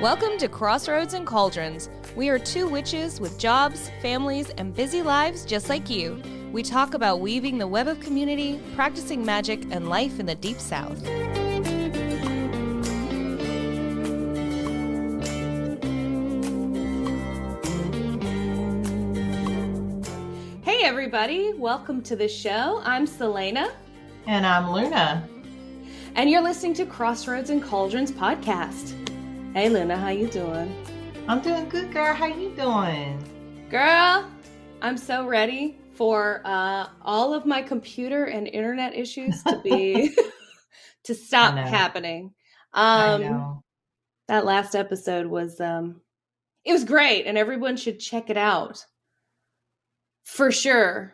Welcome to Crossroads and Cauldrons. We are two witches with jobs, families, and busy lives just like you. We talk about weaving the web of community, practicing magic, and life in the Deep South. Hey everybody, welcome to the show. I'm Sellena. And I'm Luna. And you're listening to Crossroads and Cauldrons podcast. Hey Luna, how you doing? I'm doing good, girl. How you doing? Girl, I'm so ready for all of my computer and internet issues to be to stop happening. I know. That last episode was it was great, and everyone should check it out for sure.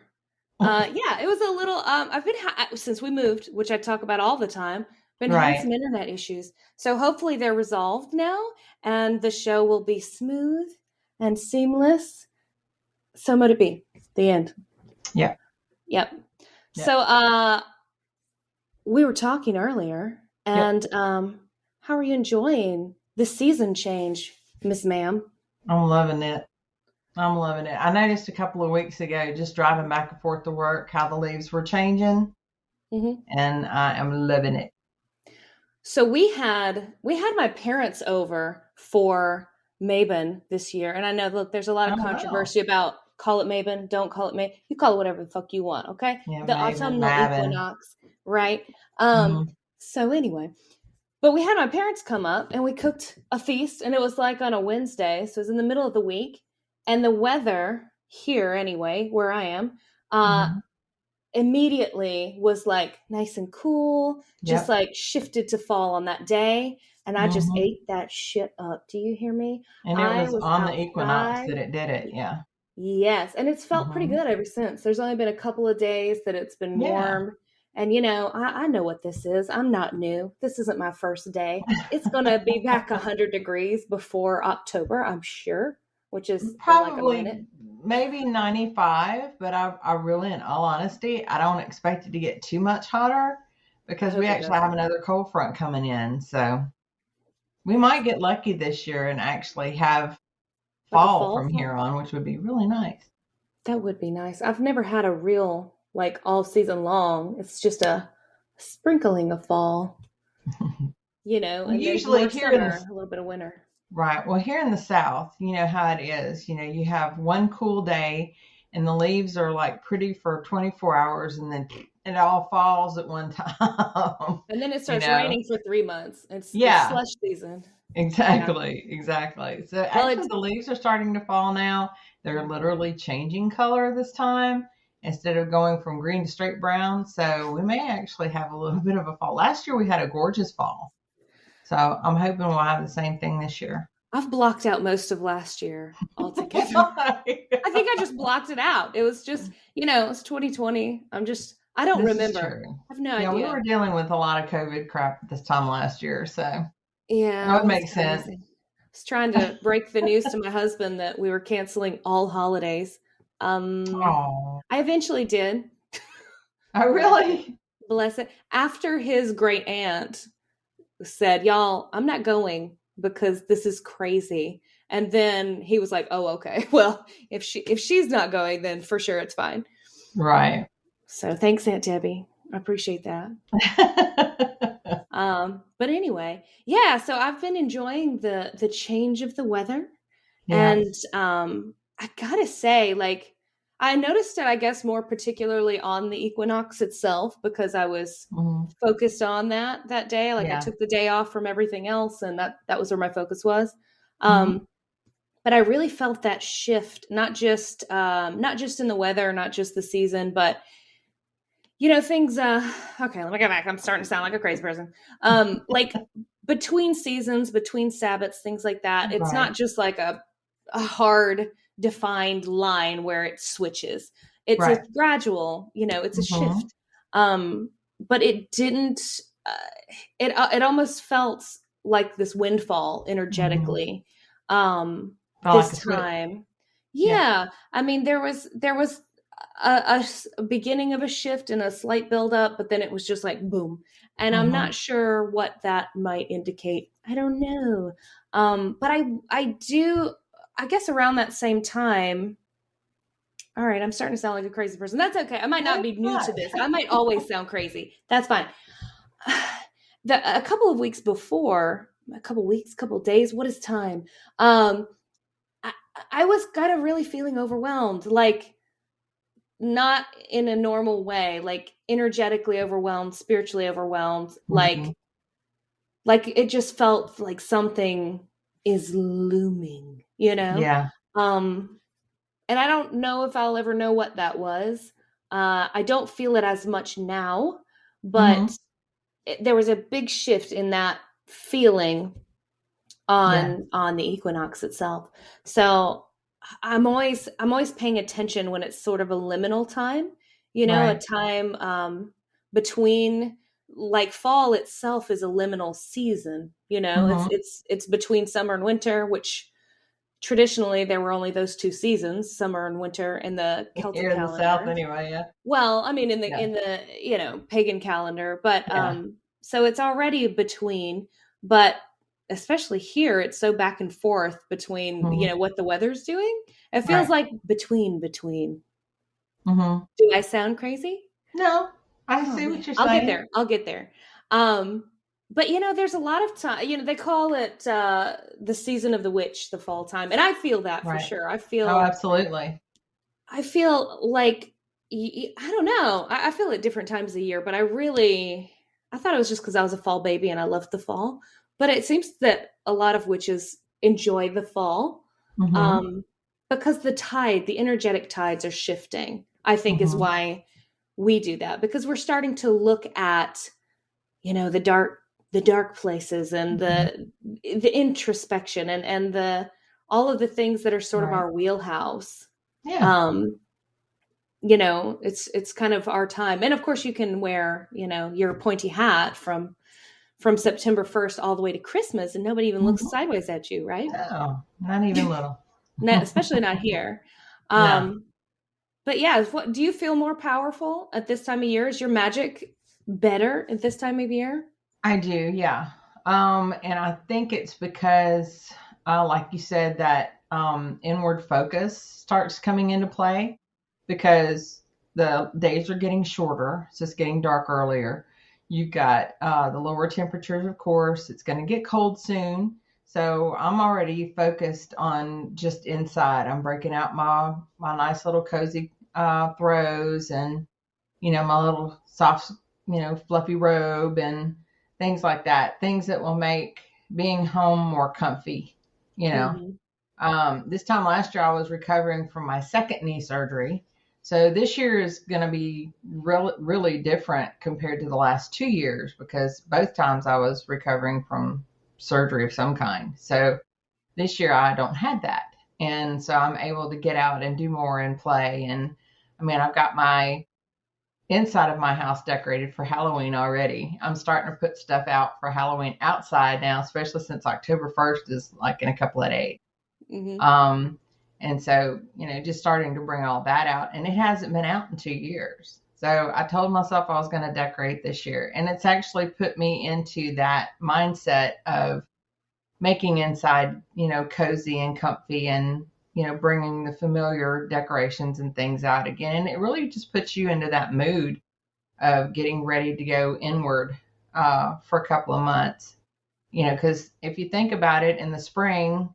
Yeah, it was a little. I've been since we moved, which I talk about all the time. Been having some internet issues, so hopefully they're resolved now, and the show will be smooth and seamless. So mote it be. The end. Yep. So we were talking earlier, and how are you enjoying the season change, Miss Ma'am? I'm loving it. I noticed a couple of weeks ago, just driving back and forth to work, how the leaves were changing, and I am loving it. So we had my parents over for Mabon this year, and I know, look, there's a lot of controversy about call it Mabon, don't call it Mabon. You call it whatever the fuck you want, okay? Yeah, the autumnal equinox, right? So anyway, but we had my parents come up, and we cooked a feast, and it was like on a Wednesday, so it was in the middle of the week, and the weather here, anyway, where I am, immediately was like nice and cool, just like shifted to fall on that day, and I just ate that shit up. Do you hear me? And it was on the equinox that it did it. Yes, and it's felt pretty good ever since. There's only been a couple of days that it's been warm, and I know what this is. I'm not new. This isn't my first day. It's gonna be back 100 degrees before October, I'm sure, which is probably like a minute. Maybe 95, but I really, in all honesty, I don't expect it to get too much hotter because we actually have another cold front coming in. So we might get lucky this year and actually have fall from here on, which would be really nice. That would be nice. I've never had a real, like, all season long. It's just a sprinkling of fall, and usually here summer, a little bit of winter. Right. Well, here in the South, you know how it is. You have one cool day and the leaves are like pretty for 24 hours and then it all falls at one time. And then it starts raining for 3 months. It's slush season. Exactly. So actually the leaves are starting to fall now. They're literally changing color this time instead of going from green to straight brown. So we may actually have a little bit of a fall. Last year we had a gorgeous fall. So I'm hoping we'll have the same thing this year. I've blocked out most of last year altogether. I think I just blocked it out. It was just, it's 2020. I don't remember. I have no idea. We were dealing with a lot of COVID crap this time last year. So that would make sense. I was trying to break the news to my husband that we were canceling all holidays. I eventually did. Oh, really? Bless it. After his great aunt said, y'all, I'm not going because this is crazy. And then he was like, oh, okay. Well, if she's not going, then for sure it's fine. Right. So thanks, Aunt Debbie. I appreciate that. But anyway, so I've been enjoying the change of the weather. Yes. And I gotta say, like, I noticed it, I guess, more particularly on the equinox itself because I was focused on that day. Like I took the day off from everything else, and that was where my focus was. But I really felt that shift, not just in the weather, not just the season, but things. Okay, let me go back. I'm starting to sound like a crazy person. Like between seasons, between Sabbats, things like that. It's not just like a hard defined line where it switches. It's a gradual, it's a shift. But it didn't, it almost felt like this windfall energetically, this time. Yeah. I mean, there was a beginning of a shift and a slight buildup, but then it was just like boom. And I'm Mm-hmm. not sure what that might indicate. I don't know. But I do. I guess around that same time. All right, I'm starting to sound like a crazy person. That's okay. I might No, not it's be new to not. this. I might always sound crazy. That's fine. A couple of weeks before, a couple weeks, couple days. What is time? Um, I, I was kind of really feeling overwhelmed, like not in a normal way, like energetically overwhelmed, spiritually overwhelmed, Mm-hmm. like it just felt like something is looming, you know? Yeah. Um, and I don't know if I'll ever know what that was. I don't feel it as much now, Mm-hmm. but there was a big shift in that feeling Yeah. on the equinox itself. So I'm always paying attention when it's sort of a liminal time, a Right. time between, like, fall itself is a liminal season, it's Mm-hmm. it's between summer and winter, which traditionally there were only those two seasons, summer and winter, in the Celtic Here in the South, calendar. anyway. Yeah. Well, I mean, in the Yeah. pagan calendar, but Yeah. so it's already between, but especially here, it's so back and forth between, Mm-hmm. what the weather's doing. It feels Right. like between. Mm-hmm. Do I sound crazy? No, I Oh see man, what you're I'll get saying. there. I'll get there. Um, but there's a lot of time. They call it the season of the witch, the fall time, and I feel that for Right. sure. I Oh, feel absolutely. I feel like I don't know. I feel at different times of the year, but I thought it was just because I was a fall baby and I loved the fall. But it seems that a lot of witches enjoy the fall, Mm-hmm. um, because the energetic tides are shifting. I think is Mm-hmm. why we do that, because we're starting to look at the dark places, and Mm-hmm. the introspection, and the all of the things that are sort of Right. our wheelhouse. Yeah. um it's kind of our time. And of course you can wear, your pointy hat from September 1st all the way to Christmas, and nobody even looks Mm-hmm. sideways at you, right? No, not even little. Not, especially not here. No, um but yeah, what do you feel more powerful at this time of year? Is your magic better at this time of year? I do. Yeah. And I think it's because, like you said, that inward focus starts coming into play because the days are getting shorter, so it's getting dark earlier. You've got the lower temperatures, of course. It's going to get cold soon. So I'm already focused on just inside. I'm breaking out my nice little cozy throws, and my little soft, fluffy robe and things like that. Things that will make being home more comfy, you know. Hmm. This time last year, I was recovering from my second knee surgery. So this year is going to be really, really different compared to the last 2 years because both times I was recovering from surgery of some kind. So this year I don't have that. And so I'm able to get out and do more and play. And I mean, I've got my inside of my house decorated for Halloween already. I'm starting to put stuff out for Halloween outside now, especially since October 1st is like in a couple of days. Hmm. Um, and so, just starting to bring all that out. And it hasn't been out in 2 years. So I told myself I was going to decorate this year. And it's actually put me into that mindset of making inside, cozy and comfy, and, bringing the familiar decorations and things out again. And it really just puts you into that mood of getting ready to go inward for a couple of months. Because if you think about it, in the spring,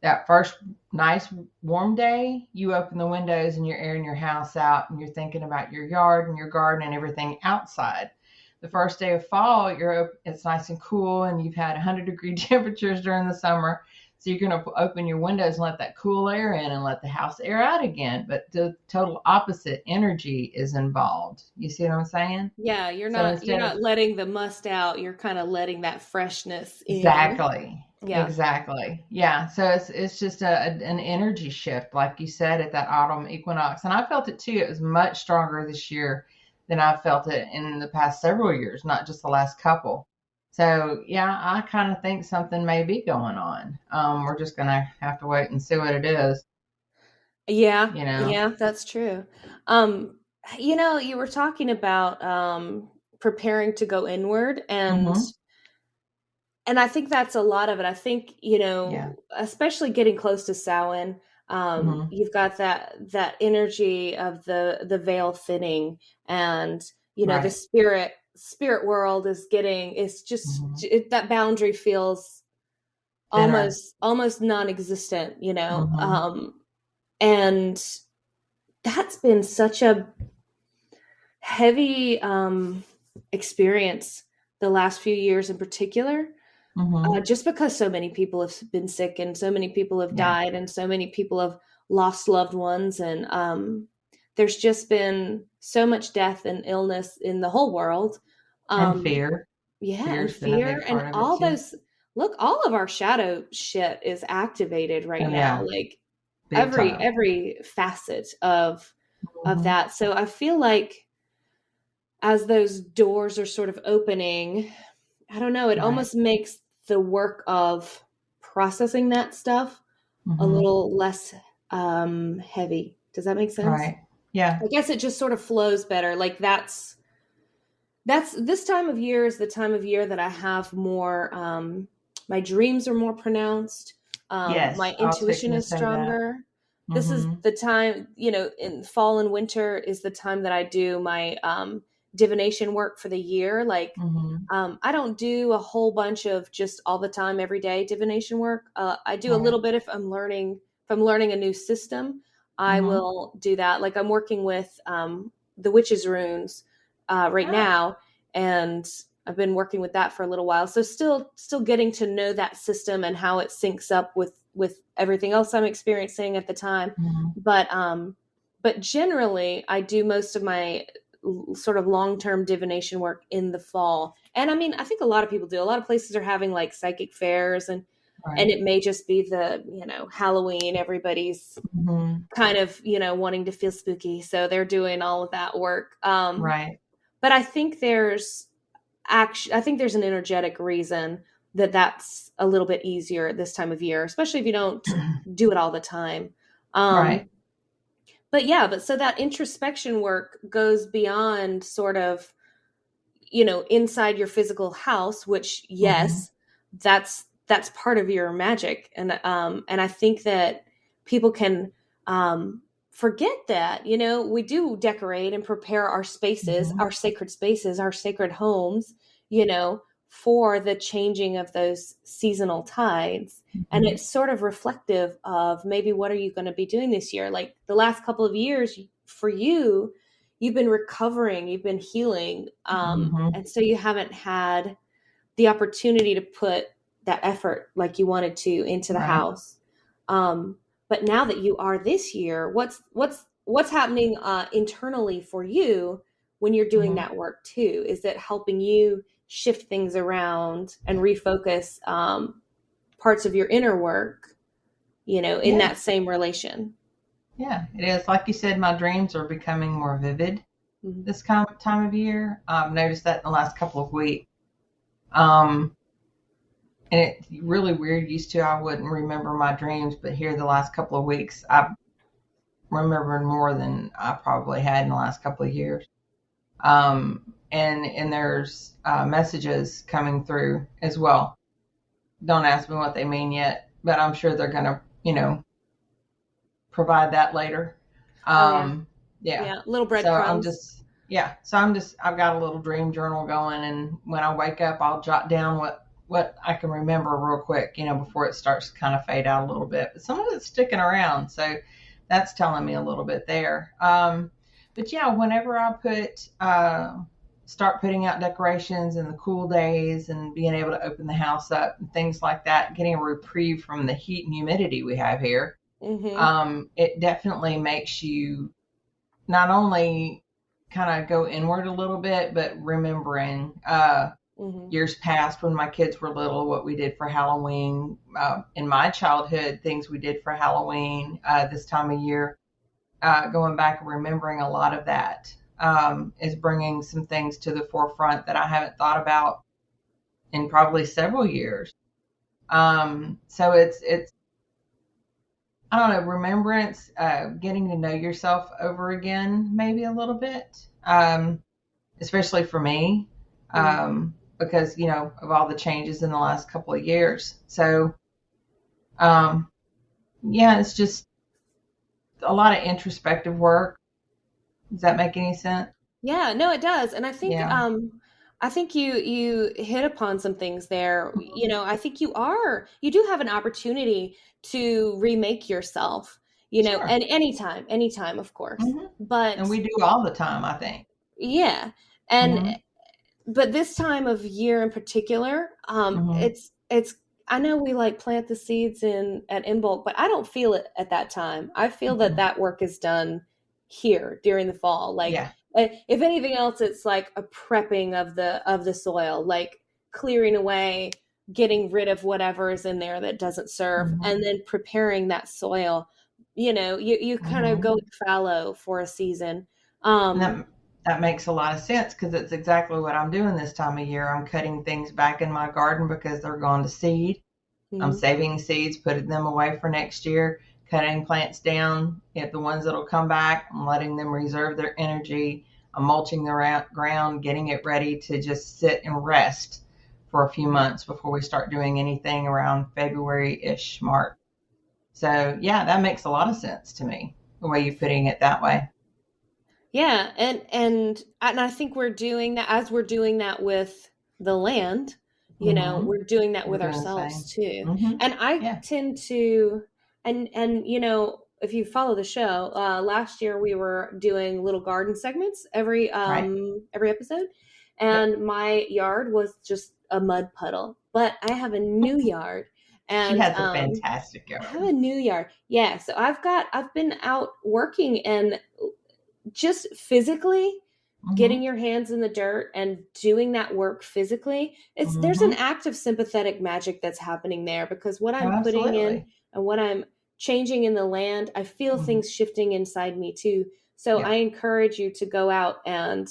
that first nice warm day, you open the windows and you're airing your house out and you're thinking about your yard and your garden and everything outside. The first day of fall, it's nice and cool and you've had 100-degree temperatures during the summer. So you're going to open your windows and let that cool air in and let the house air out again. But the total opposite energy is involved. You see what I'm saying? Yeah, you're So not you're instead of not letting the must out, you're kind of letting that freshness in. Exactly. Yeah. Exactly. Yeah. So it's just an energy shift, like you said, at that autumn equinox. And I felt it too. It was much stronger this year than I've felt it in the past several years, not just the last couple. So yeah, I kind of think something may be going on. We're just gonna have to wait and see what it is. Yeah, you know? yeah, that's true. Um, you know, you were talking about preparing to go inward, Mm-hmm. and I think that's a lot of it. I think, you Yeah. know, especially getting close to Samhain, Mm-hmm. you've got that energy of the veil thinning, and you know, the Right. spirit world is getting, it's just Mm-hmm. that boundary feels Thinner. almost non-existent, you know. Mm-hmm. And that's been such a heavy experience the last few years in particular, Mm-hmm. just because so many people have been sick and so many people have Yeah. died and so many people have lost loved ones, and there's just been so much death and illness in the whole world. And um, fear. yeah, and Fear's been a fear big and part of it all too. those, look, all of our shadow shit is activated right Oh now, yeah. like Big time. every facet of Mm-hmm. that. So I feel like as those doors are sort of opening, I don't know, it Right. almost makes the work of processing that stuff a Mm-hmm. little less heavy. Does that make sense? Right. Yeah. I guess it just sort of flows better. Like that's this time of year is the time of year that I have more my dreams are more pronounced. Yes. My I was intuition fixing to is say that. stronger. This is Mm-hmm. the time, you know, in fall and winter is the time that I do my divination work for the year. Like Mm-hmm. I don't do a whole bunch of just all the time every day divination work. I do a Right. little bit if I'm learning a new system. I Mm-hmm. will do that. Like I'm working with the witches runes right Ah. now, and I've been working with that for a little while. So still getting to know that system and how it syncs up with everything else I'm experiencing at the time. Mm-hmm. But but generally I do most of my sort of long-term divination work in the fall. And I mean, I think a lot of people do. A lot of places are having like psychic fairs, and Right. it may just be the, you know, Halloween, everybody's Mm-hmm. kind of, you know, wanting to feel spooky, so they're doing all of that work. Right. But I think I think there's an energetic reason that that's a little bit easier at this time of year, especially if you don't do it all the time. Right. Um, but yeah, but so that introspection work goes beyond sort of, you know, inside your physical house, which Mm-hmm. yes, that's part of your magic. And I think that people can forget that, you know, we do decorate and prepare Mm-hmm. our sacred spaces, our sacred homes, you know, for the changing of those seasonal tides. And Mm-hmm. it's sort of reflective of maybe what are you going to be doing this year? Like the last couple of years for you, you've been recovering, you've been healing, Mm-hmm. and so you haven't had the opportunity to put that effort like you wanted to into the Right. house. um, but now that you are this year, what's happening internally for you when you're doing Mm-hmm. that work too? Is it helping you shift things around and refocus parts of your inner work, you know, in Yeah. that same relation? Yeah. It is. Like you said, my dreams are becoming more vivid Mhm. this kind of time of year. I've noticed that in the last couple of weeks. Um, and it's really weird. Used to, I wouldn't remember my dreams, but here the last couple of weeks, I'm remembering more than I probably had in the last couple of years. And there's messages coming through as well. Don't ask me what they mean yet, but I'm sure they're going to, provide that later. Oh yeah, Um, yeah. yeah, little So I'm breadcrumbs. just, yeah. So I've got a little dream journal going, and when I wake up, I'll jot down what I can remember real quick, before it starts to kind of fade out a little bit. But some of it's sticking around, so that's telling me a little bit there. But yeah, whenever I start putting out decorations in the cool days and being able to open the house up and things like that, getting a reprieve from the heat and humidity we have here, Hmm. it definitely makes you not only kind of go inward a little bit, but remembering Hmm. years past when my kids were little, what we did for Halloween. In my childhood, things we did for Halloween this time of year, going back and remembering a lot of that is bringing some things to the forefront that I haven't thought about in probably several years. So it's I don't know, remembrance, getting to know yourself over again, maybe a little bit, especially for me, Mm. because, of all the changes in the last couple of years. So, um, yeah, it's just a lot of introspective work. Does that make any sense? Yeah, no, it does. And Yeah. I think you hit upon some things there. You Mhm. know, I think you do have an opportunity to remake yourself, you know, Sure. and anytime, of course. Hmm. But And we do all the time, I think. yeah. And Hmm. but this time of year in particular, Hmm. it's I know we like plant the seeds in in bulk, but I don't feel it at that time. I feel that Hmm. that work is done here during the fall. Like Yeah. if anything else, it's like a prepping of the soil, like clearing away, getting rid of whatever is in there that doesn't serve, Hmm. and then preparing that soil. You know, you kind of Hmm. go fallow for a season. And Um, that makes a lot of sense because it's exactly what I'm doing this time of year. I'm cutting things back in my garden because they're going to seed. I'm mhm, saving seeds, putting them away for next year, cutting plants down. If the ones that'll come back, I'm letting them reserve their energy. I'm mulching the ground, getting it ready to just sit and rest for a few months before we start doing anything around February-ish, March. So yeah, that makes a lot of sense to me, the way you're putting it that way. Yeah, and I think we're doing that as we're doing that with the land, you know, Hmm. we're doing that We're with doing the ourselves same. too. Hmm. And I Yeah. tend to and you know, if you follow the show, last year we were doing little garden segments Right. every episode, Yep. and my yard was just a mud puddle. But I have a new yard She and has a fantastic I have yard. a new yard. Yeah, so I've been out working and just physically Hmm. getting your hands in the dirt and doing that work physically, it's there's an Hmm. act of sympathetic magic that's happening there because what Oh, I'm putting in absolutely. and what I'm changing in the land, I feel Hmm. things shifting inside me too. So I Yep. encourage you to go out and,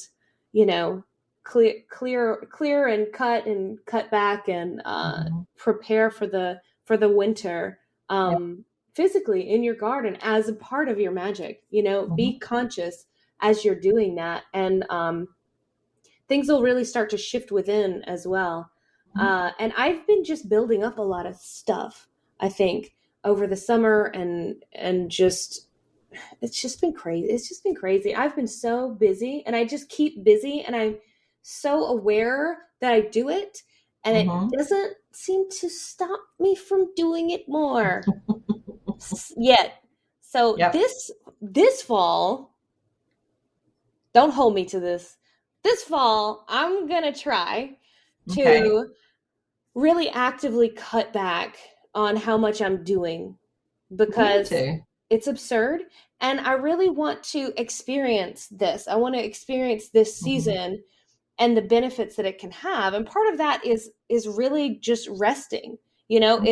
you know, clear and cut back and Hmm. prepare for the winter, Yep. physically in your garden as a part of your magic. You know, Hmm. be conscious as you're doing that, and things will really start to shift within as well. Hmm. And I've been just building up a lot of stuff, I think, over the summer, and just it's just been crazy. It's just been crazy. I've been so busy, and I just keep busy, and I'm so aware that I do it, and it Hmm. doesn't seem to stop me from doing it more yet. So Yep. this fall, don't hold me to this. This fall, I'm gonna try Okay. to really actively cut back on how much I'm doing We need because to. it's absurd. And I really want to experience this. I want to experience this Hmm. season and the benefits that it can have. And part of that is really just resting. You know,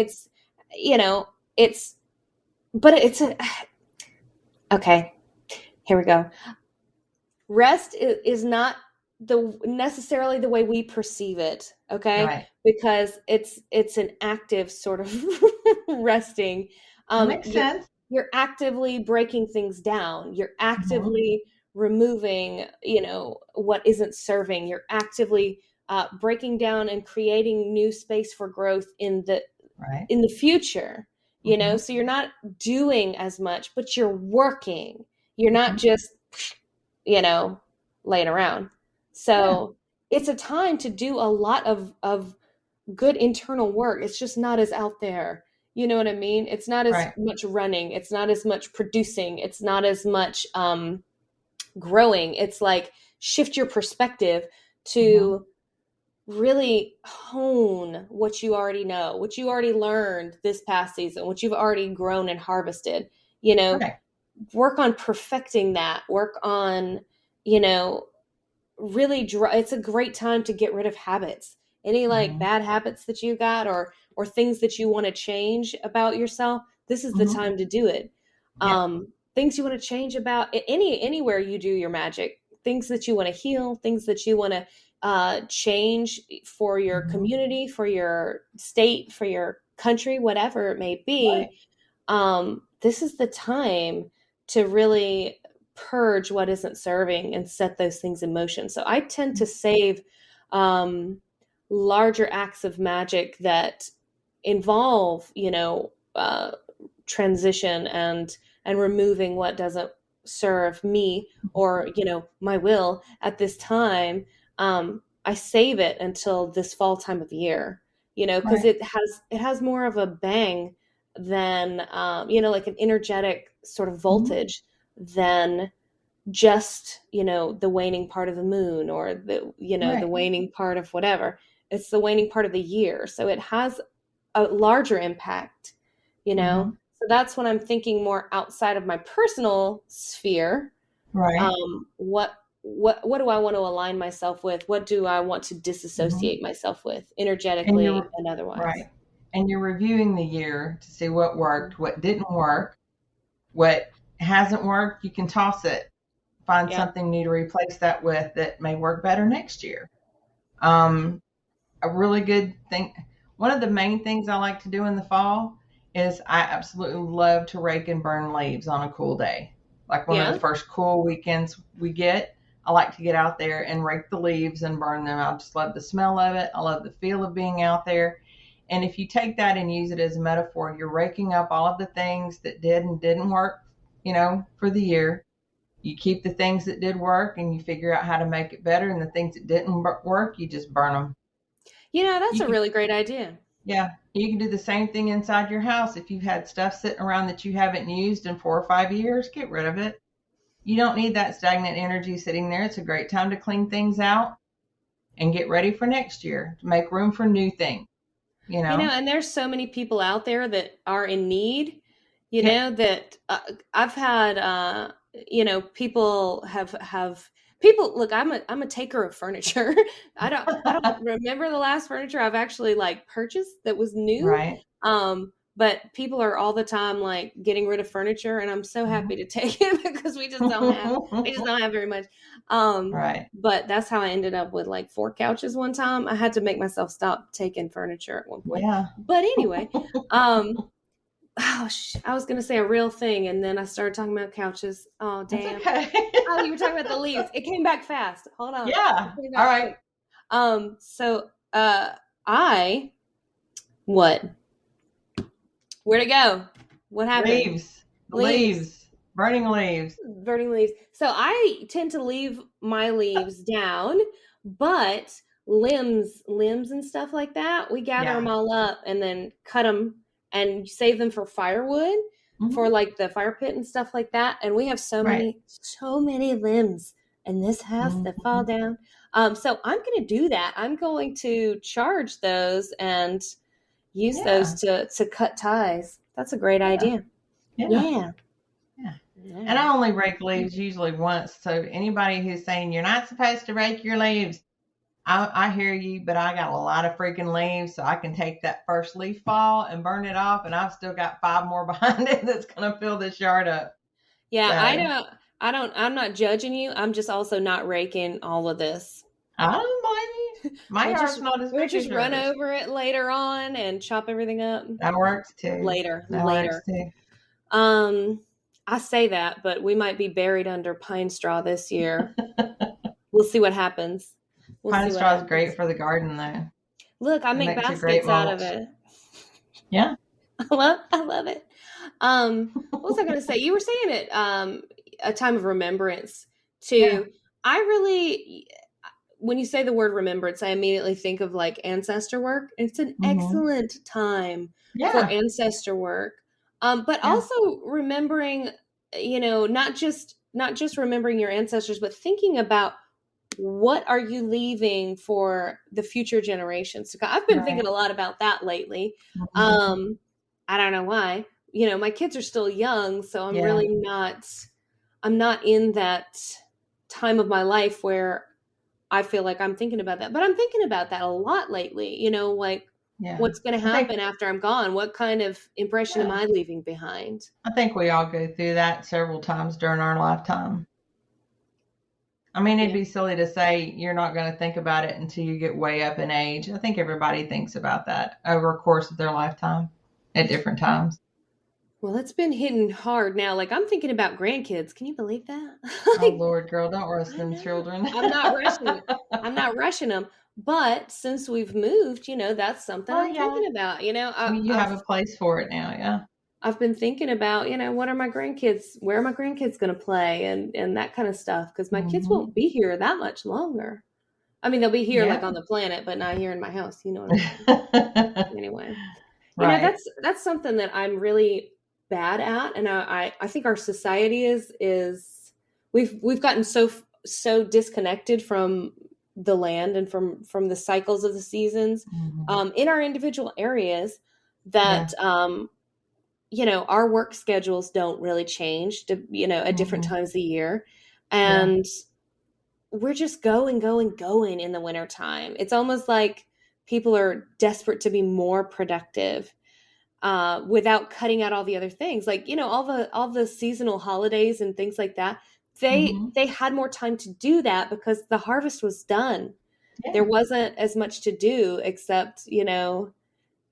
you know, it's but it's a okay, here we go. Rest is not the necessarily the way we perceive it, okay, Right. because it's an active sort of resting. That makes You're sense. actively breaking things down, you're Hmm. actively removing, you know, what isn't serving, you're actively breaking down and creating new space for growth Right. in the future, you know, Hmm. so you're not doing as much but you're working, you're not Hmm. just, you know, laying around. Yeah. So it's a time to do a lot of good internal work. It's just not as out there. You know what I mean? It's not as Right. much running. It's not as much producing. It's not as much growing. It's like shift your perspective Hmm. to really hone what you already know, what you already learned this past season, what you've already grown and harvested. You know, Right. work on perfecting that. Work on, you know, really it's a great time to get rid of habits, any like Hmm. bad habits that you got or things that you want to change about yourself. This is the Hmm. time to do it. Yep. Things you want to change about anywhere you do your magic, things that you want to heal, things that you want to change for your Hmm. community, for your state, for your country, whatever it may Right. be. this is the time to really purge what isn't serving and set those things in motion. So I tend to save um, larger acts of magic that involve, transition and removing what doesn't serve me or my will at this time. I save it until this fall time of year, because Right. it has more of a bang than like an energetic sort of Mhm. voltage than just the waning part of the moon or the Right. waning part of whatever. It's the waning part of the year, so it has a larger impact, you know? Mhm. So that's when I'm thinking more outside of my personal sphere. Right. What do I want to align myself with? What do I want to Mhm. disassociate myself with, And energetically you're and otherwise? right. And you're reviewing the year to see what worked, what didn't work, what hasn't worked. You can toss it, find Yep. something new to replace that with that may work better next year. Um, a really good thing. One of the main things I like to do in the fall is I absolutely love to rake and burn leaves on a cool day. Like one of Yeah. the first cool weekends we get, I like to get out there and rake the leaves and burn them. I just love the smell of it. I love the feel of being out there. And if you take that and use it as a metaphor, you're raking up all of the things that did and didn't work, for the year. You keep the things that did work and you figure out how to make it better. And the things that didn't work, you just burn them. That's You a can really great idea. Yeah, you can do the same thing inside your house. If you've had stuff sitting around that you haven't used in 4 or 5 years, get rid of it. You don't need that stagnant energy sitting there. It's a great time to clean things out and get ready for next year to make room for new things, you know? And there's so many people out there that are in need, Yep. that I've had, people have people look, I'm a taker of furniture. I don't remember the last furniture I've actually like purchased that was new. Right. But people are all the time like getting rid of furniture and I'm so happy to take it because we just don't have very much. Um, Right. but that's how I ended up with like 4 couches one time. I had to make myself stop taking furniture at one point. Yeah. But anyway, um, I was gonna say a real thing, and then I started talking about couches. Oh, That's damn. okay. Oh, you were talking about the leaves. It came back fast. Hold on. It Yeah. came All back right. quick. So I what? Where'd it go? What happened? Leaves. The Leaves. leaves. Burning leaves. Burning leaves. So I tend to leave my leaves down, but limbs and stuff like that, we gather them Yeah. all up and then cut them and save them for firewood, for Hmm. like the fire pit and stuff like that. And we have Right. so many limbs in this house that fall Hmm. down. So I'm going to do that. I'm going to charge those and use those Yeah. to cut ties. That's a great Yeah. idea. Yeah. Yeah. Yeah. And Yeah. I only rake leaves usually once. So anybody who's saying you're not supposed to rake your leaves, I hear you, but I got a lot of freaking leaves, so I can take that first leaf fall and burn it off, and I've still got 5 more behind it that's gonna fill this yard up. Yeah, So I'm not judging you. I'm just also not raking all of this. I don't blame you. My We'll yard's just not as we'll big as just run yours. over it later on and chop everything up That works too. That works later. too. Um, I say that, but we might be buried under pine straw this year. We'll see what happens. We'll Pine see what straw is great happens. for the garden though. Look, I It make makes a great baskets out of mulch. it. Yeah. I love it. What was I going to say? You were saying it, a time of remembrance Yeah. too. I really, when you say the word remembrance, I immediately think of like ancestor work. It's an Hmm. excellent time for Yeah. ancestor work. But Yeah. also remembering, not just remembering your ancestors, but thinking about what are you leaving for the future generations to come. I've been Right. thinking a lot about that lately. Hmm. Um, I don't know why. My kids are still young, so Yeah. I'm not in that time of my life where I feel like I'm thinking about that. But I'm thinking about that a lot lately, like Yeah. what's going to I think happen after I'm gone? What kind of impression am yeah. I leaving behind? I think we all go through that several times during our lifetime. I mean, it'd Yeah. be silly to say you're not going to think about it until you get way up in age. I think everybody thinks about that over a course of their lifetime at different times. Well, it's been hitting hard now. Like, I'm thinking about grandkids. Can you believe that? Oh Like, Lord, girl, don't rush I them know. children. I'm not rushing it. I'm not rushing them. But since we've moved, that's something Well, I'm yeah. thinking about. I mean, you have a place for it now, yeah. I've been thinking about, what are my grandkids, where are my grandkids going to play and that kind of stuff because my kids Hmm. won't be here that much longer. I mean, they'll be here Yeah. like on the planet, but not here in my house. You know what I'm saying? Anyway, Right. that's something that I'm really bad at, and I think our society is we've gotten so disconnected from the land and from the cycles of the seasons Hmm. in our individual areas Yeah. that our work schedules don't really change to, at different Hmm. times of the year. Yeah. And we're just going in the wintertime. It's almost like people are desperate to be more productive without cutting out all the other things. Like, all the seasonal holidays and things like that. Hmm. They had more time to do that because the harvest was done. There Yeah. wasn't as much to do except,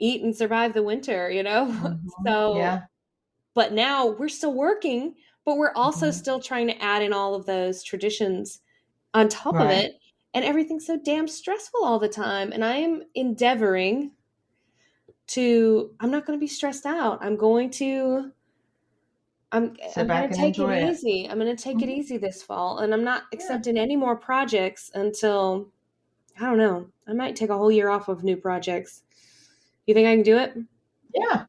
eat and survive the winter, Hmm. So Yeah. but now we're still working, but we're also Hmm. still trying to add in all of those traditions on top of Right. it. And everything's so damn stressful all the time. And I am endeavoring I'm not going to be stressed out. Sit I'm going back to and take it enjoy it. easy. I'm going to take it Mhm. easy this fall. And I'm not Yeah. accepting any more projects until, I don't know, I might take a whole year off of new projects. You think I can do it? Yeah.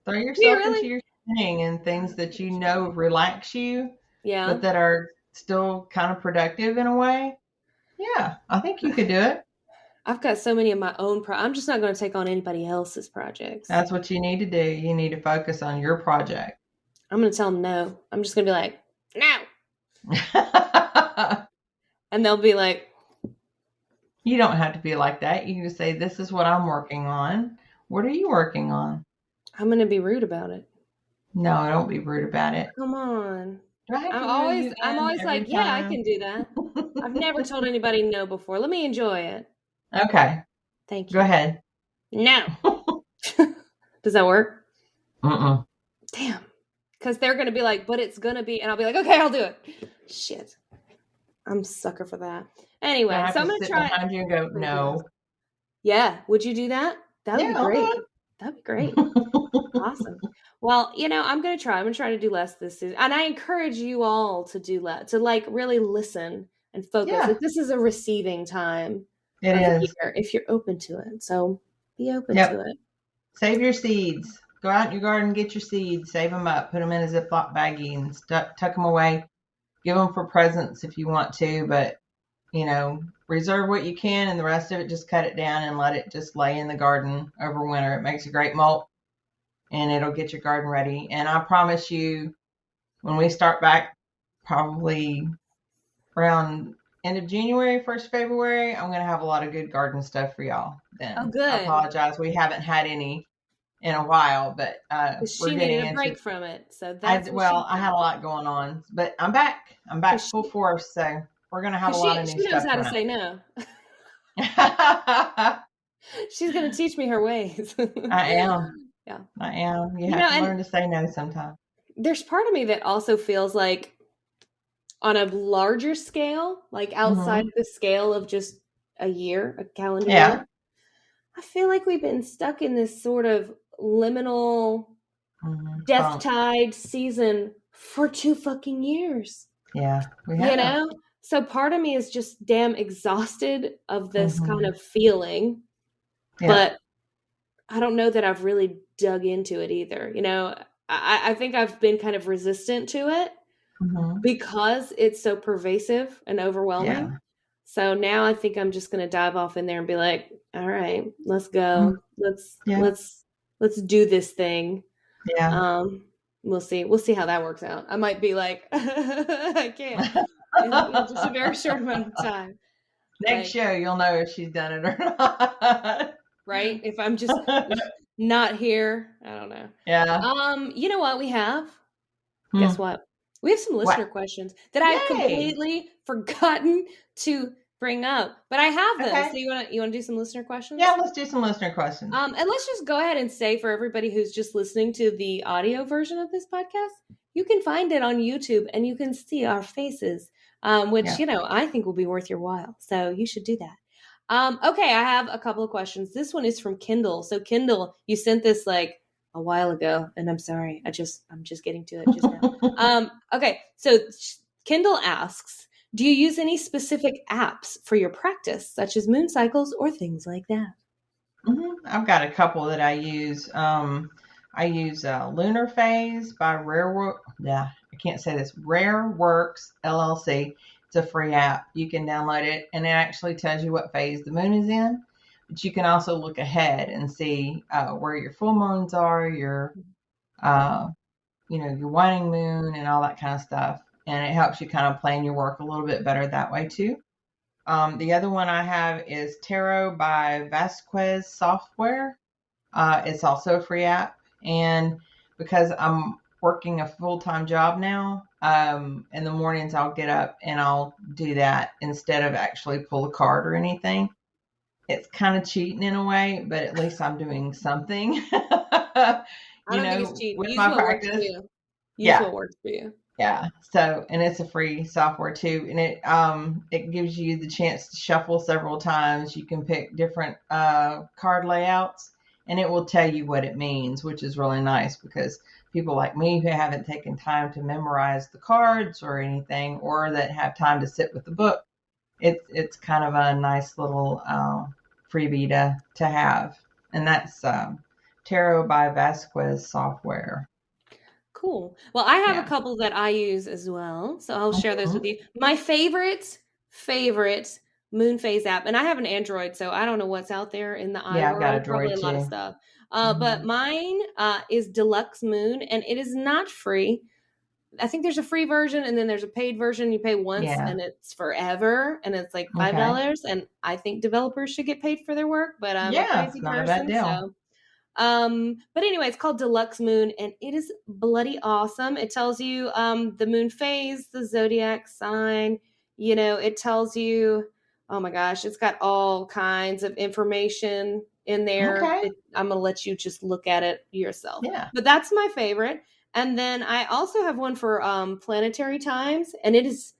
Throw Do you yourself into really? your thing and things that you know relax you, but Yeah. that are still kind of productive in a way. Yeah, I think you could do it. I've got so many of my own I'm just not going to take on anybody else's projects. That's what you need to do. You need to focus on your project. I'm going to tell them no. I'm just going to be like, no. And they'll be like, You don't have to be like that. You can just say, "This is what I'm working on. What are you working on?" I'm going to be rude about it. No, don't be rude about it. Come on. Do I have I'm to reel always you I'm in always like, every yeah, I time? can do that. I've never told anybody no before. Let me enjoy it. Okay, Thank go you. ahead. No. Does that work? Mm-mm. Damn. Because they're going to be like, but it's going to be, and I'll be like, okay, I'll do it. Shit. I'm a sucker for that. Do I Anyway, have so to I'm going to sit try. behind you and go, no? Yeah. Would you do that? That would Yeah, be I'll great. do That'd be great. it. Awesome. Well, I'm going to try. I'm going to try to do less this season. And I encourage you all to do less, to like really listen and focus. Yeah, Like this is a receiving time it of the is. year if you're open to it. So be open to Yep. it. Save your seeds. Go out in your garden, get your seeds, save them up, put them in a Ziploc baggie, and tuck them away. Give them for presents if you want to, but reserve what you can, and the rest of it just cut it down and let it just lay in the garden over winter. It makes a great mulch, and it'll get your garden ready. And I promise you, when we start back, probably around end of January, 1st February, I'm going to have a lot of good garden stuff for y'all Oh, then. I good. apologize. We haven't had any in a while, but Because we're she getting needed a into break from it. So I that's what well, she I did. had a lot going on, but I'm back. I'm back Because full force, so we're going to have a lot of she new knows stuff how to coming say no. out. She's going to teach me her ways. I am. Yeah. I am. You have to And learn to say no sometimes. there's part of me that also feels like on a larger scale, like outside Hmm. the scale of just a calendar Yeah. year, I feel like we've been stuck in this sort of liminal Hmm. death Funk. tide season for 2 fucking years. Yeah, we You have. know? So part of me is just damn exhausted of this kind Hmm. of feeling, Yeah. but I don't know that I've really dug into it either. I think I've been kind of resistant to it Hmm. because it's so pervasive and overwhelming. Yeah. So now I think I'm just going to dive off in there and be like, all right, let's Mm. go. Yeah. Let's do this thing. Yeah. Um, we'll see. We'll see how that works out. I might be like, I can't in just a very short amount of time. Next Like, show, you'll know if she's done it or not. right? If I'm just not here, I don't know. Yeah. You know what we have? Guess Hmm. what? We have some What? listener questions that I have Yay. completely forgotten to bring up, but I have them. Okay. So you want to do some listener questions? Yeah, let's do some listener questions. And let's just go ahead and say for everybody who's just listening to the audio version of this podcast, you can find it on YouTube and you can see our faces, which, I think will be worth your while. So you should do that. Okay, I have a couple of questions. This one is from Kindle. So Kindle, you sent this like a while ago, and I'm sorry. I'm just getting to it just now. Okay, so Kindle asks, do you use any specific apps for your practice, such as moon cycles or things like that? I've got a couple that I use. I use Lunar Phase by I can't say this. Rare Works LLC. It's a free app. You can download it, and it actually tells you what phase the moon is in. But you can also look ahead and see where your full moons are, your your waning moon, and all that kind of stuff. And it helps you kind of plan your work a little bit better that way too. The other one I have is Tarot by Vasquez Software. It's also a free app. And because I'm working a full-time job now, in the mornings I'll get up and I'll do that instead of actually pull a card or anything. It's kind of cheating in a way, but at least I'm doing something. I don't think it's cheating. With Use my what practice. Works for you. Use what works for you. Yeah. So, and it's a free software too. And it gives you the chance to shuffle several times. You can pick different card layouts and it will tell you what it means, which is really nice because people like me who haven't taken time to memorize the cards or anything, or that have time to sit with the book, it's kind of a nice little freebie to have. And that's Tarot by Vasquez Software. Cool. Well, I have a couple that I use as well, so I'll share those with you. My favorite moon phase app, and I have an Android, so I don't know what's out there in the iWorld. I've got a Droid probably a lot of stuff. But mine is Deluxe Moon, and it is not free. I think there's a free version, and then there's a paid version. You pay once, and it's forever, and it's like $5. And I think developers should get paid for their work, but I'm a crazy not person, a bad deal. so. But anyway, it's called Deluxe Moon, and it is bloody awesome. It tells you the moon phase, the zodiac sign. It tells you, oh my gosh, it's got all kinds of information in there. Okay. I'm gonna let you just look at it yourself. Yeah. But that's my favorite. And then I also have one for planetary times, and it is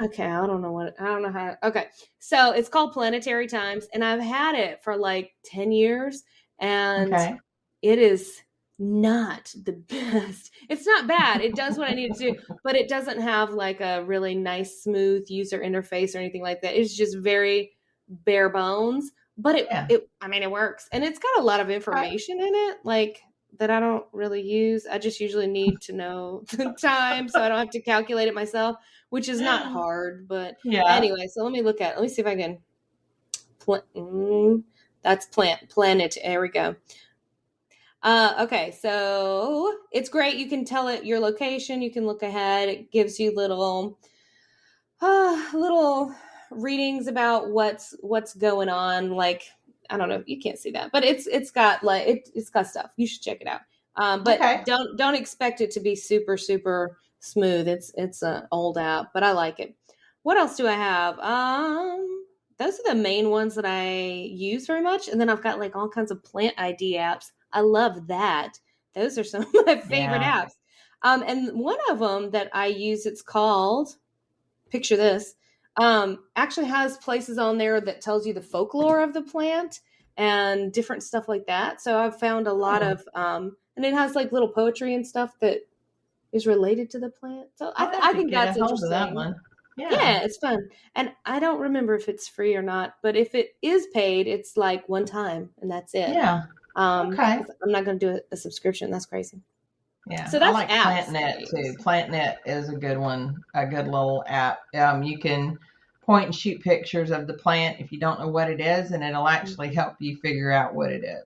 okay. I don't know how. Okay, so it's called Planetary Times, and I've had it for like 10 years. And it is not the best. It's not bad. It does what I need to do, but it doesn't have like a really nice, smooth user interface or anything like that. It's just very bare bones, but it works. And it's got a lot of information in it, like that I don't really use. I just usually need to know the time so I don't have to calculate it myself, which is not hard, but anyway, so let me see if I can that's planet. There we go. Okay, so it's great. You can tell it your location. You can look ahead. It gives you little readings about what's going on. Like, I don't know, you can't see that, but it's got like it's got stuff. You should check it out. But don't expect it to be super super smooth. It's an old app, but I like it. What else do I have? Those are the main ones that I use very much. And then I've got like all kinds of plant ID apps. I love that. Those are some of my favorite apps. And one of them that I use, it's called, picture this, actually has places on there that tells you the folklore of the plant and different stuff like that. So I've found a lot of, and it has like little poetry and stuff that is related to the plant. So I think that's interesting. That one. Yeah, it's fun. And I don't remember if it's free or not, but if it is paid, it's like one time and that's it. Yeah. I'm not going to do a subscription. That's crazy. Yeah. So that's I like PlantNet too. PlantNet is a good one, a good little app. You can point and shoot pictures of the plant if you don't know what it is, and it'll actually help you figure out what it is.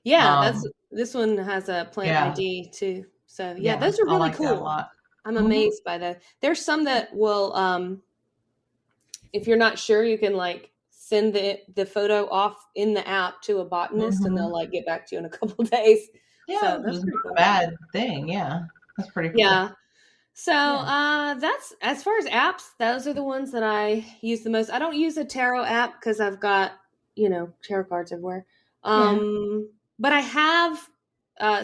Yeah, this one has a plant ID too. So those are really cool. That a lot. I'm amazed by that. There's some that will, if you're not sure, you can like send the photo off in the app to a botanist and they'll like get back to you in a couple of days. Yeah, so that's pretty cool. A bad thing. Yeah, that's pretty cool. Yeah. So Yeah. that's as far as apps, those are the ones that I use the most. I don't use a tarot app because I've got, tarot cards everywhere. Yeah. But I have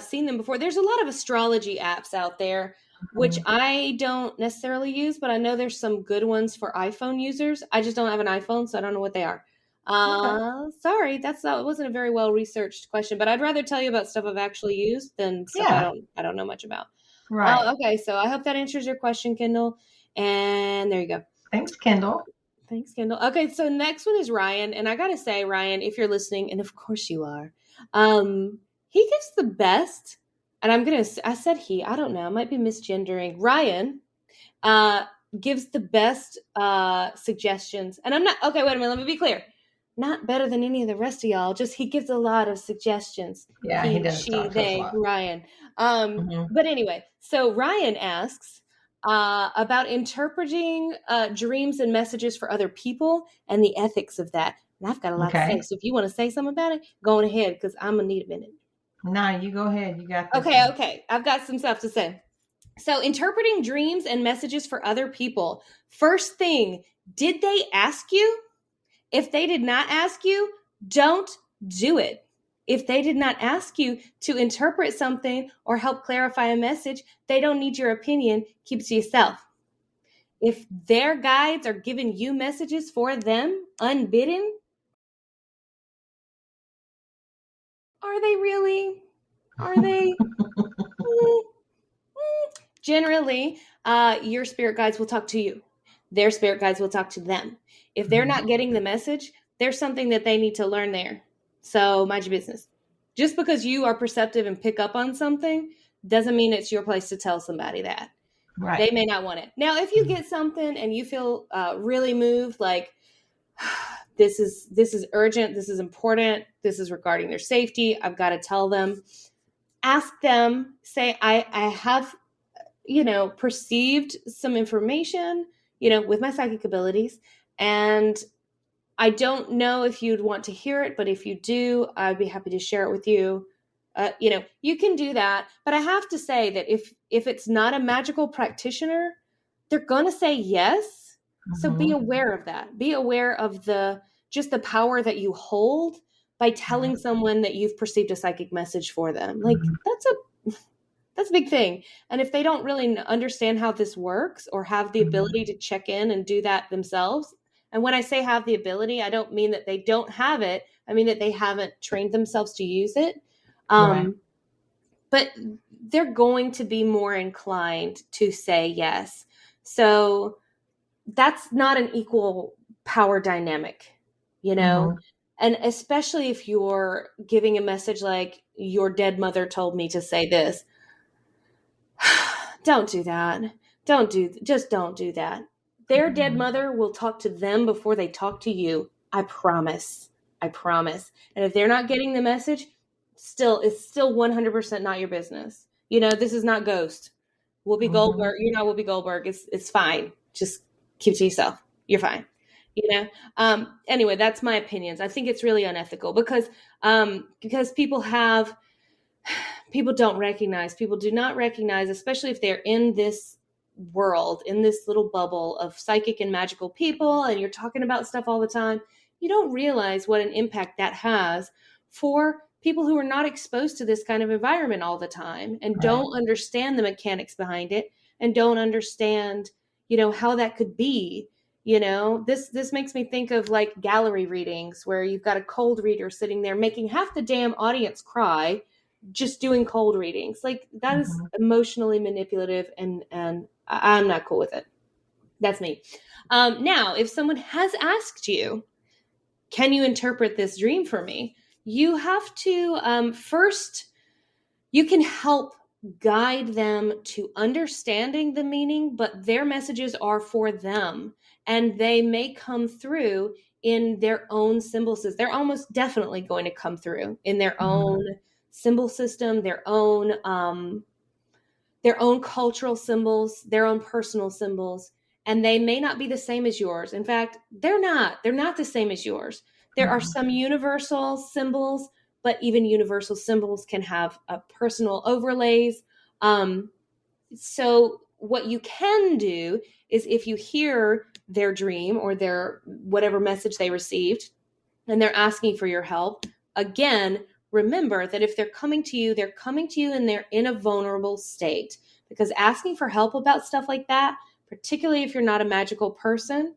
seen them before. There's a lot of astrology apps out there, which Mhm. I don't necessarily use, but I know there's some good ones for iPhone users. I just don't have an iPhone, so I don't know what they are. Okay. Sorry, that wasn't a very well researched question, but I'd rather tell you about stuff I've actually used than stuff Yeah. I don't know much about. Right. Okay, so I hope that answers your question, Kendall. And there you go. Thanks, Kendall. Thanks, Kendall. Okay, so next one is Ryan, and I gotta say, Ryan, if you're listening, and of course you are, he gives the best. And I said he, I don't know, I might be misgendering. Ryan, uh, gives the best suggestions, and I'm not okay. Wait a minute, let me be clear. Not better than any of the rest of y'all. Just he gives a lot of suggestions. Yeah, he He, does she, talk to us a they, lot. Ryan. Hmm. But anyway, so Ryan asks about interpreting dreams and messages for other people and the ethics of that. And I've got a lot to say. Okay. So if you want to say something about it, go on ahead because I'm gonna need a minute. No, you go ahead. You got this Okay, one. okay. I've got some stuff to say. So, interpreting dreams and messages for other people. First thing, did they ask you? If they did not ask you, don't do it. If they did not ask you to interpret something or help clarify a message, they don't need your opinion. Keep it to yourself. If their guides are giving you messages for them unbidden, are they really? Are they? Mm, Generally, your spirit guides will talk to you. Their spirit guides will talk to them. If they're Mhm. not getting the message, there's something that they need to learn there. So mind your business. Just because you are perceptive and pick up on something doesn't mean it's your place to tell somebody that. Right. They may not want it. Now, if you get something and you feel really moved, like this is urgent, this is important, this is regarding their safety, I've got to tell them. Ask them. Say, I have perceived some information, with my psychic abilities. And I don't know if you'd want to hear it, but if you do, I'd be happy to share it with you. You can do that. But I have to say that if it's not a magical practitioner, they're going to say yes. So be Hmm. aware of that. Be aware of just the power that you hold by telling someone that you've perceived a psychic message for them. Like Hmm. that's a big thing. And if they don't really understand how this works or have the Hmm. ability to check in and do that themselves, and when I say have the ability, I don't mean that they don't have it. I mean that they haven't trained themselves to use it. Right. Um, but they're going to be more inclined to say yes. So that's not an equal power dynamic, you know? Hmm. And especially if you're giving a message like, your dead mother told me to say this. Don't do that. Just don't do that. Their dead Hmm. mother will talk to them before they talk to you. I promise. I promise. And if they're not getting the message, it's still 100% not your business. This is not Ghost. Whoopi Hmm. Goldberg, you're not Whoopi Goldberg. It's fine. Just keep it to yourself. You're fine. You know. Anyway, that's my opinions. I think it's really unethical because people do not recognize, especially if they're in this world, in this little bubble of psychic and magical people, and you're talking about stuff all the time. You don't realize what an impact that has for people who are not exposed to this kind of environment all the time and Right. don't understand the mechanics behind it and don't understand, how that could be. This makes me think of like gallery readings where you've got a cold reader sitting there making half the damn audience cry just doing cold readings. Like that is Hmm. emotionally manipulative, and I'm not cool with it. That's me. Now, if someone has asked you, can you interpret this dream for me? You have to first, you can help guide them to understanding the meaning, but their messages are for them and they may come through in their own symbol system. They're almost definitely going to come through in their own Hmm. symbol system, their own cultural symbols, their own personal symbols, and they may not be the same as yours. In fact, they're not. They're not the same as yours. There are Hmm. some universal symbols, but even universal symbols can have personal overlays. So what you can do is, if you hear their dream or their whatever message they received and they're asking for your help, again, remember that if they're coming to you and they're in a vulnerable state, because asking for help about stuff like that, particularly if you're not a magical person,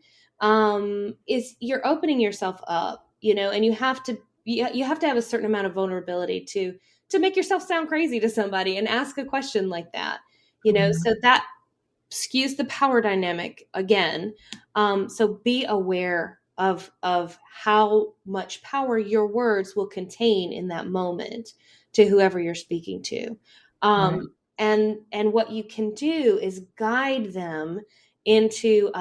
is you're opening yourself up, and you have to have a certain amount of vulnerability to make yourself sound crazy to somebody and ask a question like that, so that skews the power dynamic again. So be aware of how much power your words will contain in that moment to whoever you're speaking to. Right. And what you can do is guide them into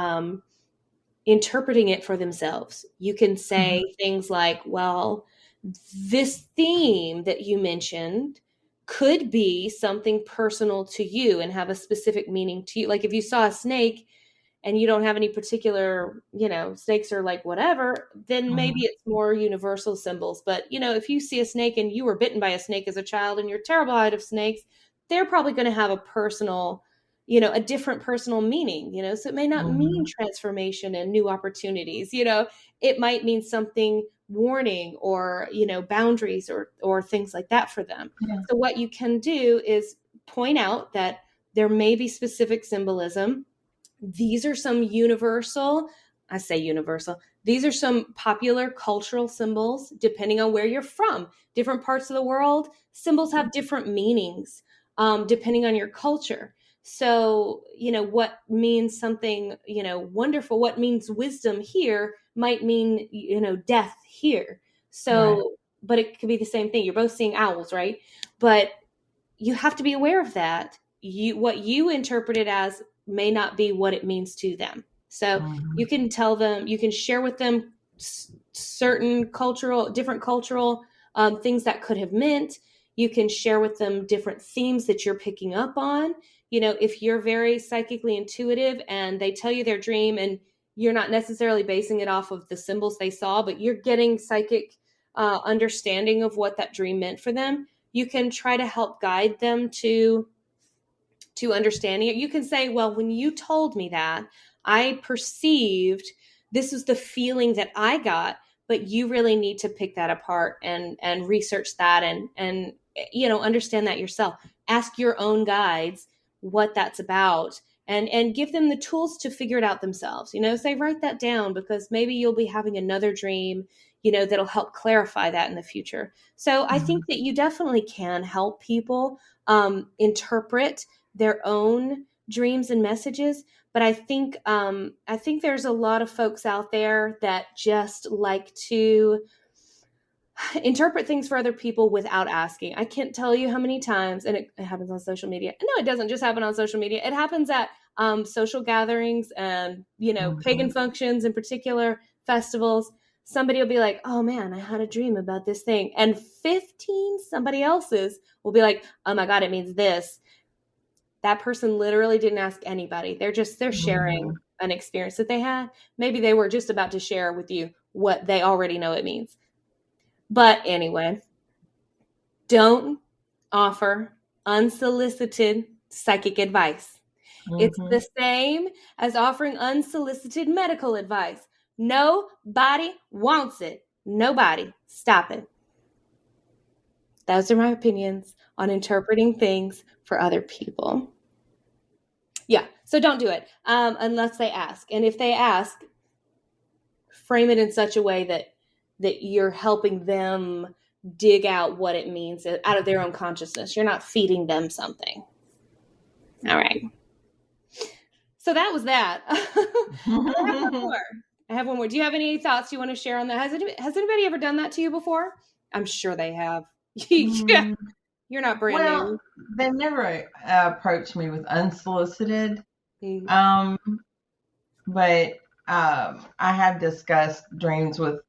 interpreting it for themselves. You can say things like, well, this theme that you mentioned could be something personal to you and have a specific meaning to you. Like if you saw a snake and you don't have any particular, snakes are like whatever, then maybe it's more universal symbols. But, if you see a snake and you were bitten by a snake as a child and you're terrified of snakes, they're probably going to have a personal, a different personal meaning, so it may not mean transformation and new opportunities, it might mean something warning or, boundaries or things like that for them. Yeah. So what you can do is point out that there may be specific symbolism. These are some universal, these are some popular cultural symbols, depending on where you're from. Different parts of the world, symbols have different meanings, depending on your culture. So, what means something, wonderful, what means wisdom here might mean, death here. So, right. But it could be the same thing. You're both seeing owls, right? But you have to be aware of that. What you interpret it as may not be what it means to them. So you can tell them, you can share with them certain different cultural things that could have meant. You can share with them different themes that you're picking up on. If you're very psychically intuitive and they tell you their dream and you're not necessarily basing it off of the symbols they saw, but you're getting psychic understanding of what that dream meant for them, you can try to help guide them to understanding it. You can say, well, when you told me that, I perceived this was the feeling that I got, but you really need to pick that apart and research that and understand that yourself. Ask your own guides what that's about and give them the tools to figure it out themselves. Say, write that down because maybe you'll be having another dream, that'll help clarify that in the future. So I think that you definitely can help people interpret their own dreams and messages. But I think there's a lot of folks out there that just like to interpret things for other people without asking. I can't tell you how many times, and it happens on social media. No, it doesn't just happen on social media. It happens at social gatherings and, pagan functions, in particular, festivals. Somebody will be like, oh man, I had a dream about this thing. And 15 somebody else's will be like, oh my God, it means this. That person literally didn't ask anybody. They're sharing an experience that they had. Maybe they were just about to share with you what they already know it means. But anyway, don't offer unsolicited psychic advice. It's the same as offering unsolicited medical advice. Nobody wants it. Nobody. Stop it. Those are my opinions on interpreting things for other people. Yeah, so don't do it unless they ask. And if they ask, frame it in such a way that you're helping them dig out what it means out of their own consciousness. You're not feeding them something. All right. So that was that. I have one more. Do you have any thoughts you want to share on that? Has anybody ever done that to you before? I'm sure they have. Yeah. You're not brand new. They've never approached me with unsolicited. But I have discussed dreams with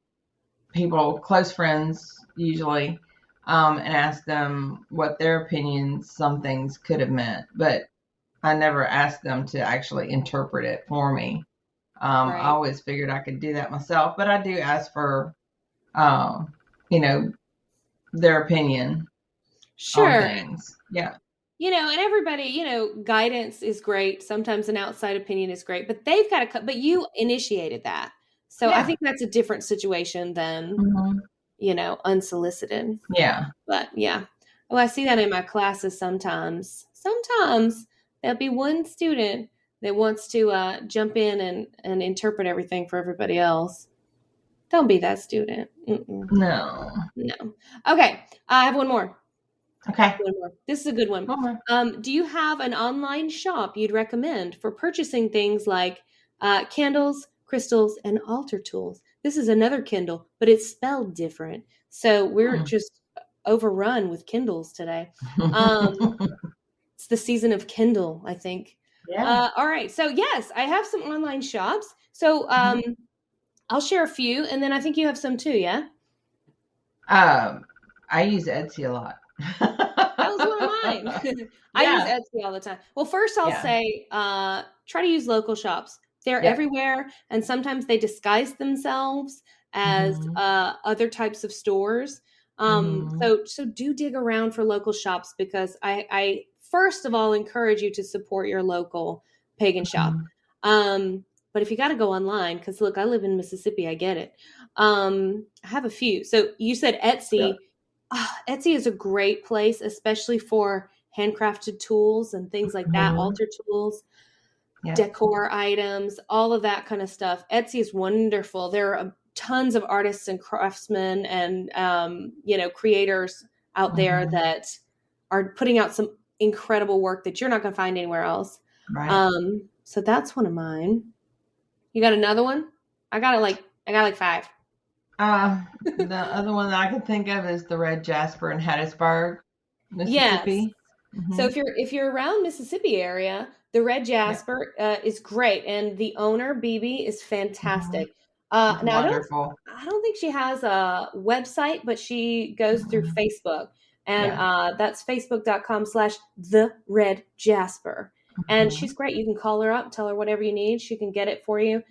people, close friends usually, and asked them what their opinions some things could have meant. But I never asked them to actually interpret it for me. Right. I always figured I could do that myself, but I do ask for, their opinion. Sure. On things. Yeah. and everybody, guidance is great. Sometimes an outside opinion is great, but they've got to, but you initiated that. So I Yeah. think that's a different situation than, unsolicited. Yeah. But yeah. Oh, I see that in my classes sometimes. Sometimes there'll be one student that wants to jump in and interpret everything for everybody else. Don't be that student. Mm-mm. No. No. Okay. I have one more. Okay. One more. This is a good one. Do you have an online shop you'd recommend for purchasing things like candles, crystals, and altar tools? This is another Kindle, but it's spelled different. So we're just overrun with Kindles today. It's the season of Kindle, I think. Yeah. All right. So yes, I have some online shops. So I'll share a few, and then I think you have some too. Yeah. I use Etsy a lot. That was one of mine. I use Etsy all the time. Well, first I'll say try to use local shops. They're everywhere, and sometimes they disguise themselves as other types of stores. So do dig around for local shops, because I first of all encourage you to support your local pagan shop. But if you got to go online, because look, I live in Mississippi, I get it. I have a few. So you said Etsy. Yeah. Etsy is a great place, especially for handcrafted tools and things like that, altar tools, decor items, all of that kind of stuff. Etsy is wonderful. There are tons of artists and craftsmen and, creators out there that are putting out some incredible work that you're not going to find anywhere else. Right. So that's one of mine. You got another one? I got like 5. The other one that I can think of is the red jasper in Hattiesburg, Mississippi. Yes. So if you're around Mississippi area, the red jasper is great, and the owner BB is fantastic. Now wonderful. I don't think she has a website, but she goes through Facebook, and that's facebook.com/the-red-jasper. And she's great. You can call her up, tell her whatever you need. She can get it for you.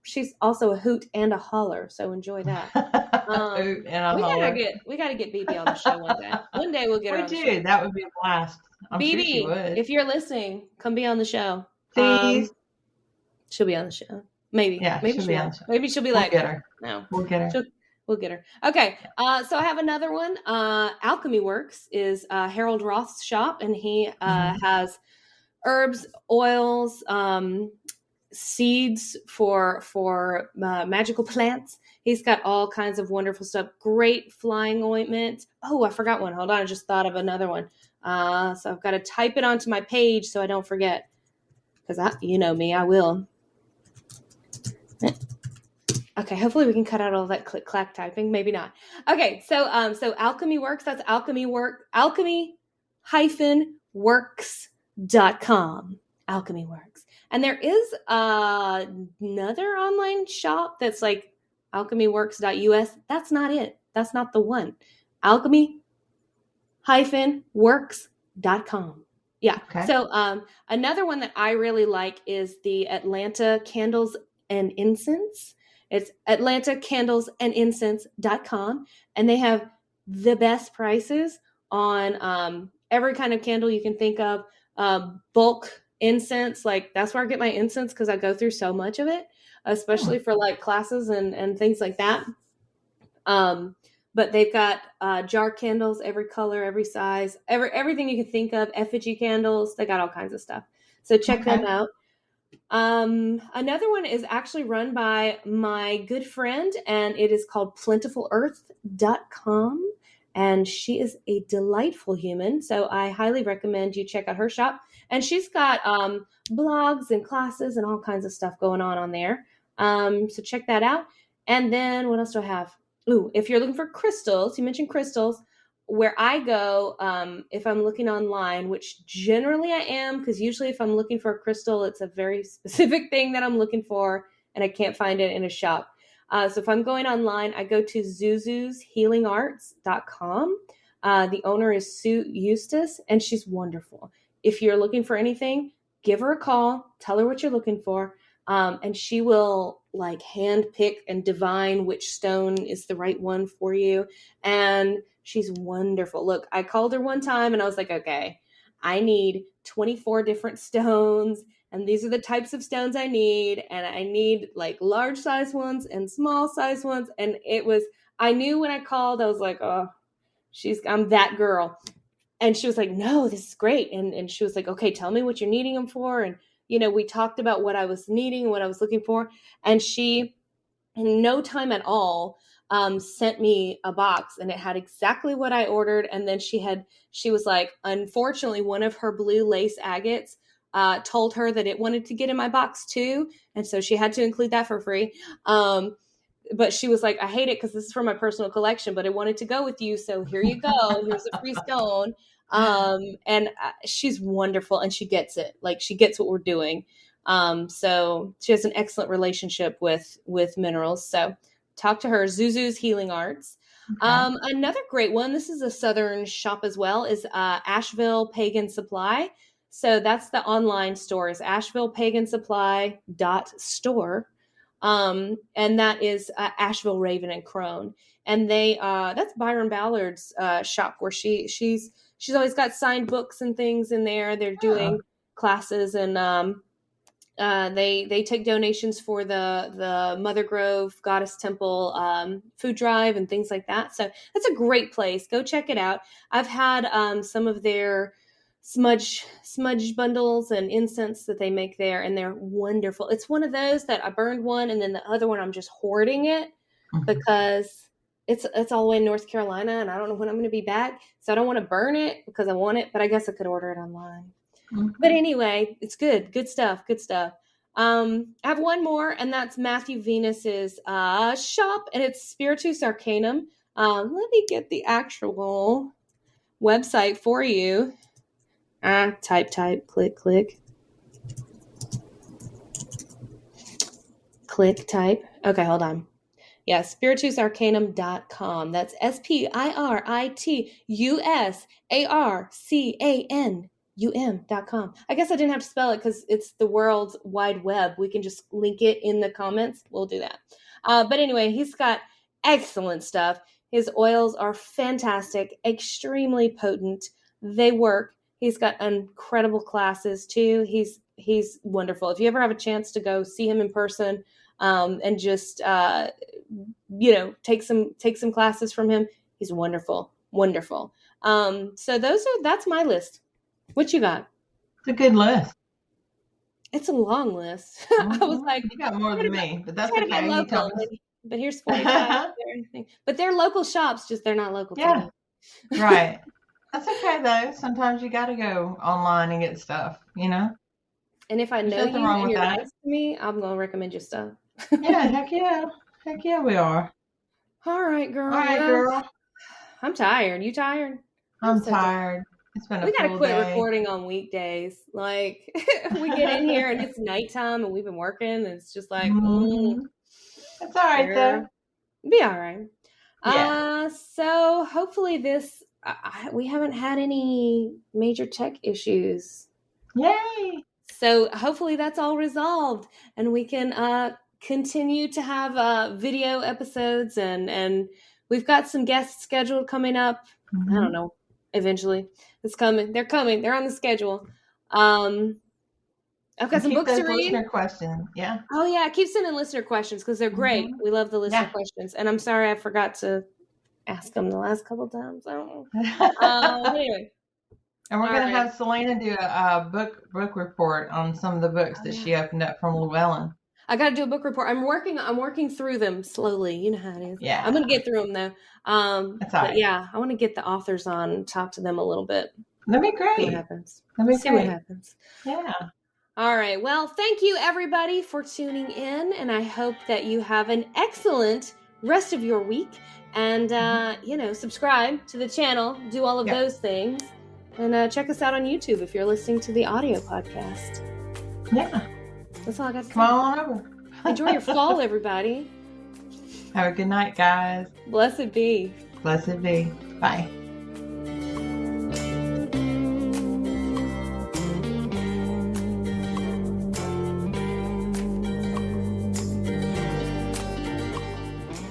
She's also a hoot and a holler, so enjoy that. Hoot and a holler. We gotta get BB on the show one day. One day we'll get her on the show. That would be a blast. I'm BB, sure she would. if you're listening, come be on the show. Please. She'll be on the show. Maybe. Yeah, maybe she'll be on the show. Maybe she'll be We'll like, get her. No, we'll get her. We'll get her. Okay. So I have another one. Alchemy Works is Harold Roth's shop, and he has herbs, oils, seeds for magical plants. He's got all kinds of wonderful stuff. Great flying ointment. Oh, I forgot one. Hold on. I just thought of another one. So I've got to type it onto my page so I don't forget. Because you know me, I will. Okay, hopefully we can cut out all that click clack typing. Maybe not. Okay, so Alchemy Works. That's alchemy-works.com. Alchemy Works. And there is another online shop that's like alchemyworks.us. That's not it. That's not the one. Alchemy-works.com. Yeah. Okay. So another one that I really like is the Atlanta Candles and Incense. It's atlantacandlesandincense.com. And they have the best prices on every kind of candle you can think of. Bulk incense, like that's where I get my incense because I go through so much of it, especially for like classes and things like that. But they've got jar candles, every color, every size, everything you can think of, effigy candles. They got all kinds of stuff. So check them out. Another one is actually run by my good friend, and it is called plentiful-earth.com. And she is a delightful human. So I highly recommend you check out her shop. And she's got blogs and classes and all kinds of stuff going on there. So check that out. And then what else do I have? Ooh, if you're looking for crystals, you mentioned crystals. Where I go, if I'm looking online, which generally I am, because usually if I'm looking for a crystal, it's a very specific thing that I'm looking for, and I can't find it in a shop. So if I'm going online, I go to zuzushealingarts.com. The owner is Sue Eustace, and she's wonderful. If you're looking for anything, give her a call, tell her what you're looking for, and she will like hand pick and divine which stone is the right one for you. And she's wonderful. Look, I called her one time and I was like, okay, I need 24 different stones, and these are the types of stones I need, and I need like large size ones and small size ones. And I knew when I called, I was like, oh, I'm that girl. And she was like, no, this is great. And she was like, okay, tell me what you're needing them for. And, we talked about what I was needing and what I was looking for. And she, in no time at all, sent me a box, and it had exactly what I ordered. And then she was like, unfortunately, one of her blue lace agates told her that it wanted to get in my box too. And so she had to include that for free. But she was like, I hate it because this is for my personal collection, but I wanted to go with you. So here you go. Here's a free stone. And she's wonderful, and she gets it. Like, she gets what we're doing. So she has an excellent relationship with minerals. So talk to her. Zuzu's Healing Arts. Okay. Another great one, this is a Southern shop as well, is Asheville Pagan Supply. So that's the online store, is AshevillePaganSupply.store. And that is Asheville Raven and Crone. And that's Byron Ballard's shop, where she's always got signed books and things in there. They're doing classes, and they take donations for the Mother Grove Goddess Temple food drive and things like that. So that's a great place. Go check it out. I've had some of their smudge bundles and incense that they make there, and they're wonderful. It's one of those that I burned one, and then the other one I'm just hoarding it because it's all the way in North Carolina, and I don't know when I'm going to be back, so I don't want to burn it because I want it, but I guess I could order it online. But anyway, it's good stuff. I have one more, and that's Matthew Venus's shop, and it's Spiritus Arcanum. Let me get the actual website for you. Type, click, type. Okay, hold on. Yeah, spiritusarcanum.com. That's SPIRITUSARCANUM.com. I guess I didn't have to spell it because it's the World Wide Web. We can just link it in the comments. We'll do that. But anyway, he's got excellent stuff. His oils are fantastic, extremely potent. They work. He's got incredible classes too. He's wonderful. If you ever have a chance to go see him in person, and just take some classes from him, he's wonderful. So that's my list. What you got? It's a good list. It's a long list. I was like, you got more than me, but that's okay. Local, but here's 45. But they're local shops, just they're not local to me. Right. That's okay though. Sometimes you got to go online and get stuff, And if I know you and you're nice to me, I'm going to recommend your stuff. Yeah, heck yeah, we are. All right, girl. I'm tired. You tired? I'm tired. It's been a full day. We got to quit recording on weekdays. Like, we get in here and it's nighttime and we've been working, and it's just like, It's all right though. Be all right. Yeah. So hopefully we haven't had any major tech issues. Yay! So hopefully that's all resolved, and we can continue to have video episodes, and we've got some guests scheduled coming up. I don't know. Eventually, it's coming. They're coming. They're on the schedule. I've got some books to read. Listener questions. Yeah. Oh yeah, keep sending listener questions because they're great. We love the listener questions, and I'm sorry I forgot to ask them the last couple times. I don't know. Anyway. And we're going to have Sellena do a book report on some of the books that she opened up from Llewellyn. I got to do a book report. I'm working through them slowly. You know how it is. Yeah. I'm going to get through them though. That's all right. Yeah, I want to get the authors on and talk to them a little bit. That'd be great. See what happens. See what happens. Yeah. All right. Well, thank you everybody for tuning in, and I hope that you have an excellent rest of your week. And, subscribe to the channel, do all of those things, and check us out on YouTube if you're listening to the audio podcast. Yeah. That's all I got to say. Come on over. Enjoy your fall, everybody. Have a good night, guys. Blessed be. Blessed be. Bye.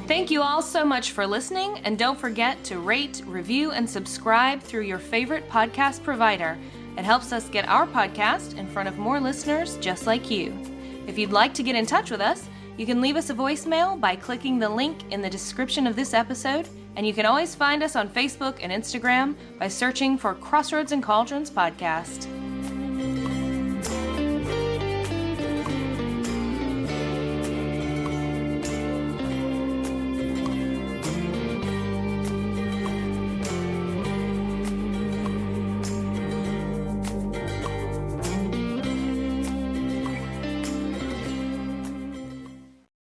Thank you all so much for listening, and don't forget to rate, review, and subscribe through your favorite podcast provider. It helps us get our podcast in front of more listeners just like you. If you'd like to get in touch with us, you can leave us a voicemail by clicking the link in the description of this episode, and you can always find us on Facebook and Instagram by searching for Crossroads and Cauldrons Podcast.